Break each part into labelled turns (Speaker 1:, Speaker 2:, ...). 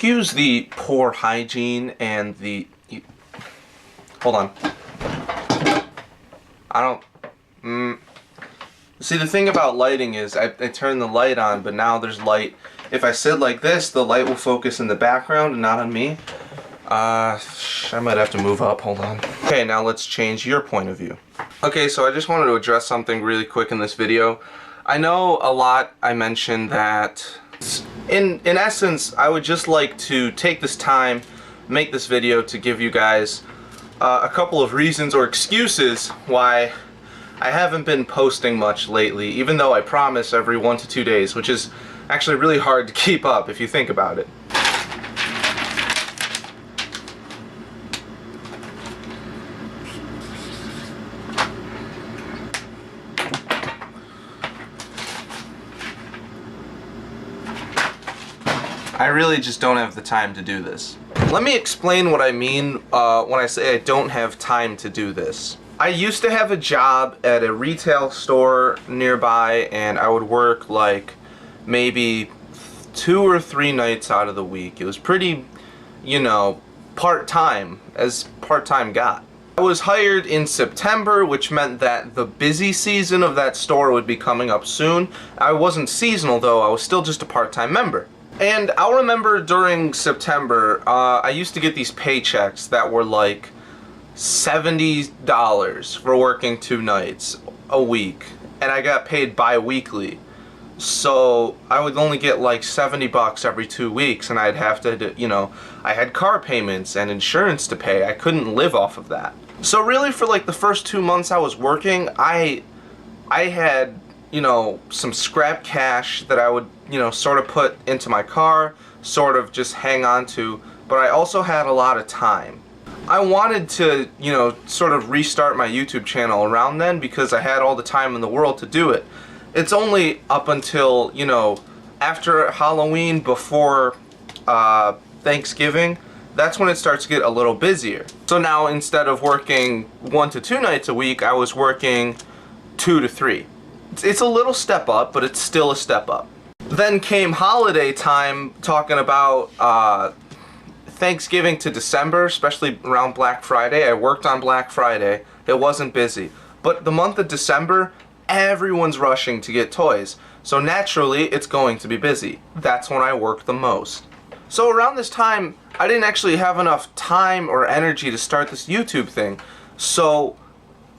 Speaker 1: Excuse the poor hygiene and the... Hold on. I don't... See, the thing about lighting is I turn the light on, but now there's light. If I sit like this, the light will focus in the background and not on me. I might have to move up. Hold on. Okay, now let's change your point of view. Okay, so I just wanted to address something really quick in this video. I know a lot I mentioned that... In essence, I would just like to take this time, make this video to give you guys a couple of reasons or excuses why I haven't been posting much lately, even though I promise every 1 to 2 days, which is actually really hard to keep up if you think about it. I really just don't have the time to do this. Let me explain what I mean when I say I don't have time to do this. I used to have a job at a retail store nearby, and I would work like maybe 2 or 3 nights out of the week. It was pretty, you know, part-time, as part-time got. I was hired in September, which meant that the busy season of that store would be coming up soon. I wasn't seasonal though, I was still just a part-time member. And I'll remember during September, I used to get these paychecks that were like $70 for working 2 nights a week, and I got paid bi-weekly. So I would only get like 70 bucks every 2 weeks, and I'd have to, you know, I had car payments and insurance to pay. I couldn't live off of that. So really for like the first 2 months I was working, I had, you know, some scrap cash that I would, you know, sort of put into my car, sort of just hang on to, but I also had a lot of time. I wanted to, you know, sort of restart my YouTube channel around then because I had all the time in the world to do it. It's only up until, you know, after Halloween, before Thanksgiving, that's when it starts to get a little busier. So now instead of working 1 to 2 nights a week, I was working 2 to 3. It's a little step up, but it's still a step up. Then came holiday time, talking about Thanksgiving to December, especially around Black Friday. I worked on Black Friday. It wasn't busy. But the month of December, everyone's rushing to get toys. So naturally, it's going to be busy. That's when I worked the most. So around this time, I didn't actually have enough time or energy to start this YouTube thing. So,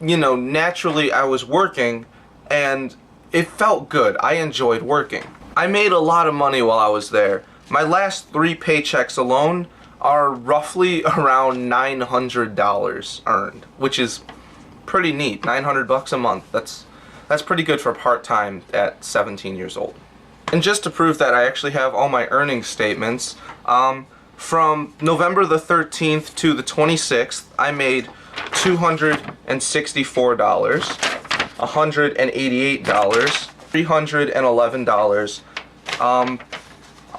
Speaker 1: you know, naturally I was working, and it felt good. I enjoyed working. I made a lot of money while I was there. My last 3 paychecks alone are roughly around $900 earned, which is pretty neat. 900 bucks a month. That's pretty good for part-time at 17 years old. And just to prove that, I actually have all my earnings statements. From November the 13th to the 26th, I made $264, $188, $311.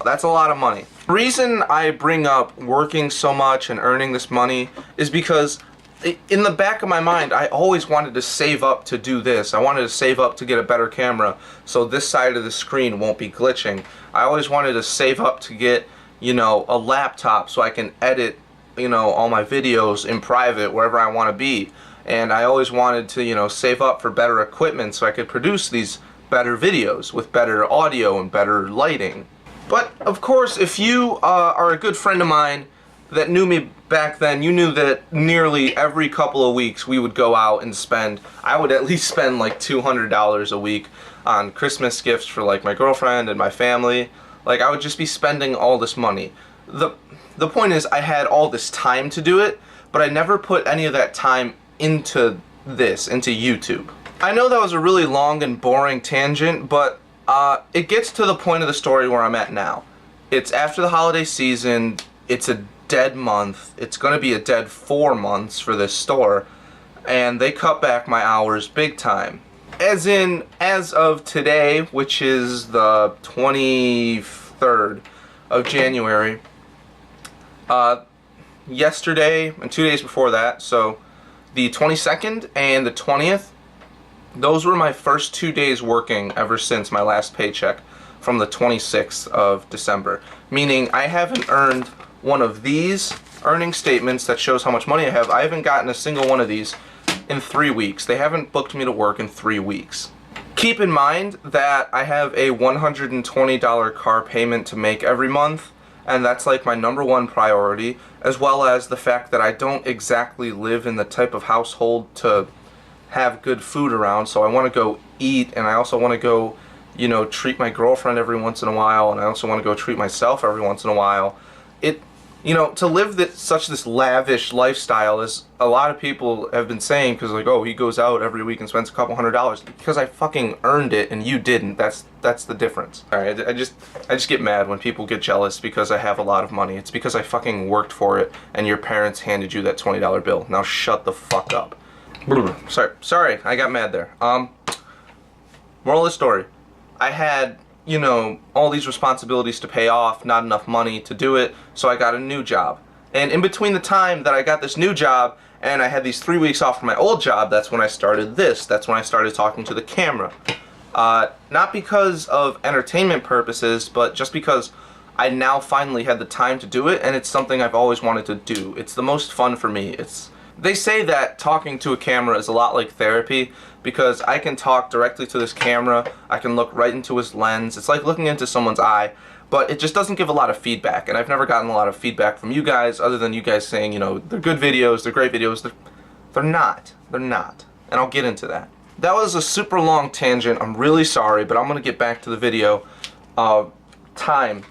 Speaker 1: That's a lot of money. The reason I bring up working so much and earning this money is because in the back of my mind, I always wanted to save up to do this. I wanted to save up to get a better camera so this side of the screen won't be glitching. I always wanted to save up to get, you know, a laptop so I can edit, you know, all my videos in private wherever I want to be. And I always wanted to, you know, save up for better equipment so I could produce these better videos with better audio and better lighting. But of course, if you are a good friend of mine that knew me back then, you knew that nearly every couple of weeks we would go out and I would at least spend like $200 a week on Christmas gifts for like my girlfriend and my family. Like, I would just be spending all this money. The point is, I had all this time to do it, but I never put any of that time into YouTube. I know that was a really long and boring tangent, but it gets to the point of the story where I'm at now. It's after the holiday season, it's a dead month, it's going to be a dead 4 months for this store, and they cut back my hours big time. As of today, which is the 23rd of January, yesterday and 2 days before that, so the 22nd and the 20th, those were my first 2 days working ever since my last paycheck. from the 26th of December. Meaning I haven't earned one of these earning statements that shows how much money I have. I haven't gotten a single one of these in 3 weeks. They haven't booked me to work in 3 weeks. Keep in mind that I have a $120 car payment to make every month, and that's like my #1 priority, as well as the fact that I don't exactly live in the type of household to have good food around, so I want to go eat, and I also want to go, you know, treat my girlfriend every once in a while, and I also want to go treat myself every once in a while. You know, to live this lavish lifestyle, as a lot of people have been saying, because like, oh, he goes out every week and spends a couple $100s, because I fucking earned it and you didn't. That's the difference. Alright, I just get mad when people get jealous because I have a lot of money. It's because I fucking worked for it and your parents handed you that $20 bill. Now shut the fuck up. Sorry, I got mad there. Moral of the story. I had, you know, all these responsibilities to pay off, not enough money to do it, so I got a new job. And in between the time that I got this new job and I had these 3 weeks off from my old job, that's when I started this. That's when I started talking to the camera. Not because of entertainment purposes, but just because I now finally had the time to do it, and it's something I've always wanted to do. It's the most fun for me. They say that talking to a camera is a lot like therapy, because I can talk directly to this camera, I can look right into his lens, it's like looking into someone's eye, but it just doesn't give a lot of feedback, and I've never gotten a lot of feedback from you guys, other than you guys saying, you know, they're good videos, they're great videos. They're not, and I'll get into that. That was a super long tangent, I'm really sorry, but I'm gonna get back to the video. Time.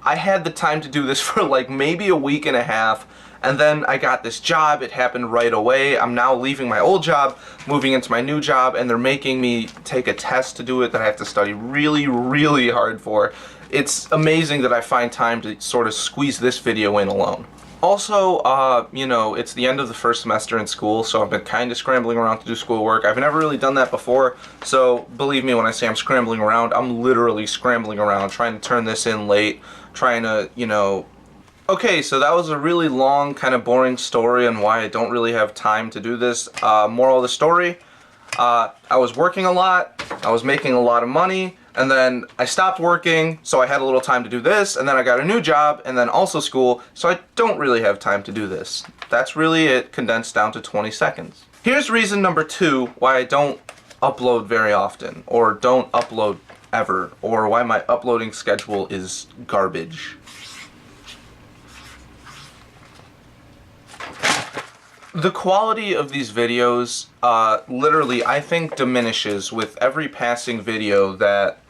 Speaker 1: I had the time to do this for like maybe a week and a half, and then I got this job. It happened right away. I'm now leaving my old job, moving into my new job, and they're making me take a test to do it that I have to study really, really hard for. It's amazing that I find time to sort of squeeze this video in alone. Also, you know, it's the end of the first semester in school, so I've been kind of scrambling around to do schoolwork. I've never really done that before, so believe me when I say I'm scrambling around, I'm literally scrambling around, trying to turn this in late, trying to, you know... Okay, so that was a really long, kind of boring story on why I don't really have time to do this. Moral of the story, I was working a lot, I was making a lot of money, and then I stopped working, so I had a little time to do this, and then I got a new job, and then also school, so I don't really have time to do this. That's really it, condensed down to 20 seconds. Here's reason number 2 why I don't upload very often, or don't upload ever, or why my uploading schedule is garbage. The quality of these videos, literally, I think diminishes with every passing video that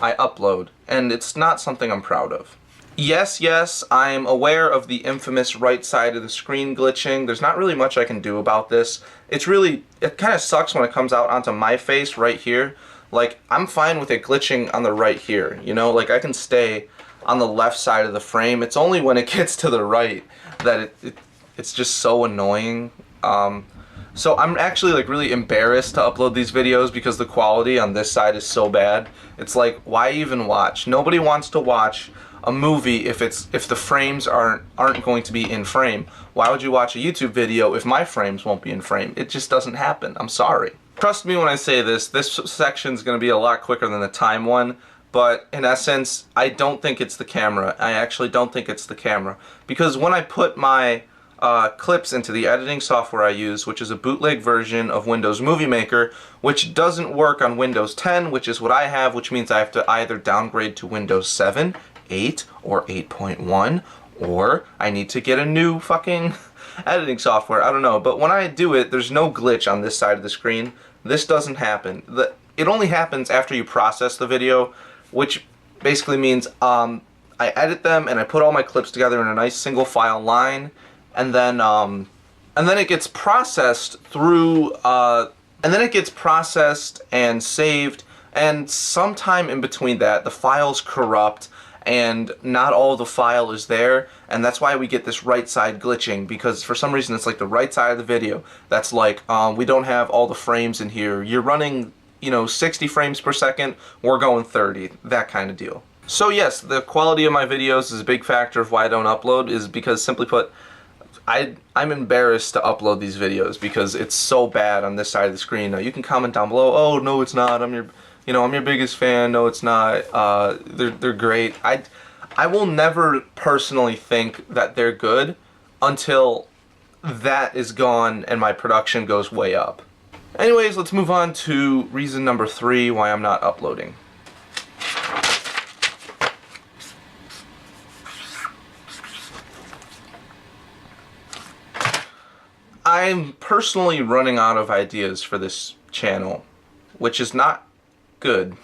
Speaker 1: I upload, and it's not something I'm proud of. Yes, I'm aware of the infamous right side of the screen glitching. There's not really much I can do about this. It kind of sucks when it comes out onto my face right here. Like, I'm fine with it glitching on the right here, you know? Like, I can stay on the left side of the frame. It's only when it gets to the right that it's just so annoying. So I'm actually like really embarrassed to upload these videos because the quality on this side is so bad. It's like, why even watch? Nobody wants to watch a movie if the frames aren't going to be in frame. Why would you watch a YouTube video if my frames won't be in frame? It just doesn't happen. I'm sorry. Trust me when I say this section's going to be a lot quicker than the time one. But in essence, I don't think it's the camera. I actually don't think it's the camera. Because when I put my clips into the editing software I use, which is a bootleg version of Windows Movie Maker, which doesn't work on Windows 10, which is what I have, which means I have to either downgrade to Windows 7, 8, or 8.1, or I need to get a new fucking editing software. I don't know. But when I do it, there's no glitch on this side of the screen. This doesn't happen. It only happens after you process the video, which basically means I edit them and I put all my clips together in a nice single file line, and then it gets processed through and then it gets processed and saved, and sometime in between that the file's corrupt and not all the file is there, and that's why we get this right side glitching, because for some reason it's like the right side of the video that's like, we don't have all the frames in here, you're running, you know, 60 frames per second, we're going 30, that kind of deal. So yes, the quality of my videos is a big factor of why I don't upload, is because, simply put, I'm embarrassed to upload these videos because it's so bad on this side of the screen. Now you can comment down below, oh no it's not, I'm You know, I'm your biggest fan. No, it's not. They're great. I will never personally think that they're good until that is gone and my production goes way up. Anyways, let's move on to reason number 3 why I'm not uploading. I'm personally running out of ideas for this channel, which is not good.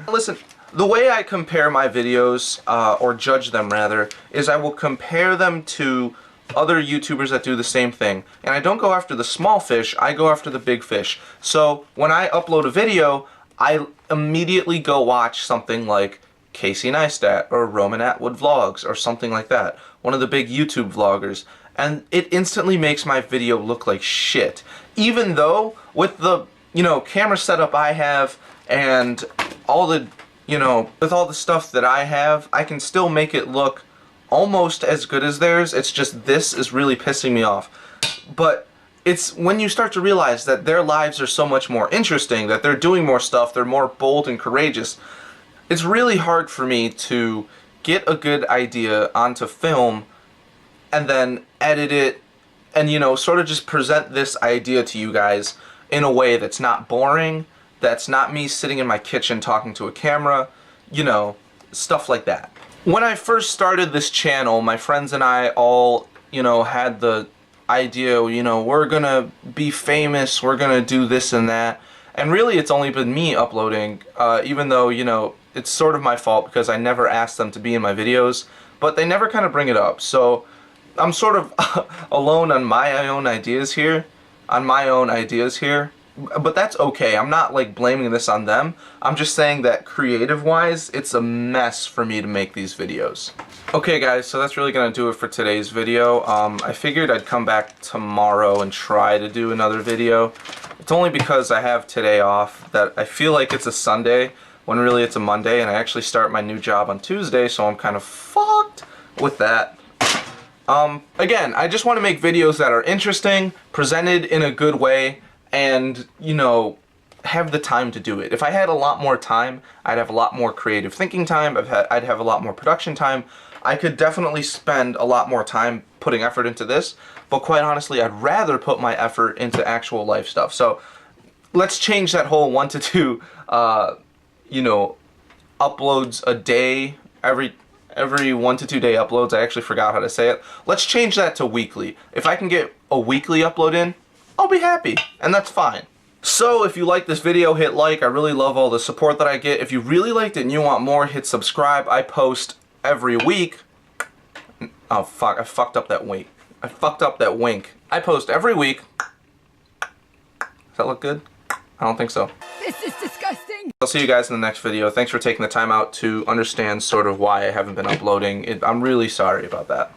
Speaker 1: Listen, the way I compare my videos, or judge them rather, is I will compare them to other YouTubers that do the same thing. And I don't go after the small fish, I go after the big fish. So when I upload a video, I immediately go watch something like Casey Neistat or Roman Atwood Vlogs or something like that. One of the big YouTube vloggers. And it instantly makes my video look like shit. Even though, with the, you know, camera setup I have and all the, you know, with all the stuff that I have, I can still make it look almost as good as theirs. It's just this is really pissing me off. But it's when you start to realize that their lives are so much more interesting, that they're doing more stuff, they're more bold and courageous, it's really hard for me to get a good idea onto film and then edit it and, you know, sort of just present this idea to you guys in a way that's not boring, that's not me sitting in my kitchen talking to a camera, you know, stuff like that. When I first started this channel, my friends and I all, you know, had the idea, you know, we're gonna be famous, we're gonna do this and that, and really it's only been me uploading, even though, you know, it's sort of my fault because I never asked them to be in my videos, but they never kind of bring it up, so I'm sort of alone on my own ideas here, but that's okay. I'm not like blaming this on them. I'm just saying that creative-wise, it's a mess for me to make these videos. Okay guys, so that's really gonna do it for today's video. I figured I'd come back tomorrow and try to do another video. It's only because I have today off that I feel like it's a Sunday when really it's a Monday, and I actually start my new job on Tuesday, so I'm kind of fucked with that. Again, I just want to make videos that are interesting, presented in a good way, and, you know, have the time to do it. If I had a lot more time, I'd have a lot more creative thinking time, I'd have a lot more production time. I could definitely spend a lot more time putting effort into this, but quite honestly, I'd rather put my effort into actual life stuff. So, let's change that whole 1 to 2, you know, uploads a day, every 1 to 2 day uploads. I actually forgot how to say it. Let's change that to weekly. If I can get a weekly upload in, I'll be happy, and that's fine. So if you like this video, hit like. I really love all the support that I get. If you really liked it and you want more, hit subscribe. I post every week. Oh fuck, I fucked up that wink. I post every week. Does that look good? I don't think so.
Speaker 2: This is disgusting.
Speaker 1: I'll see you guys in the next video. Thanks for taking the time out to understand sort of why I haven't been uploading. I'm really sorry about that.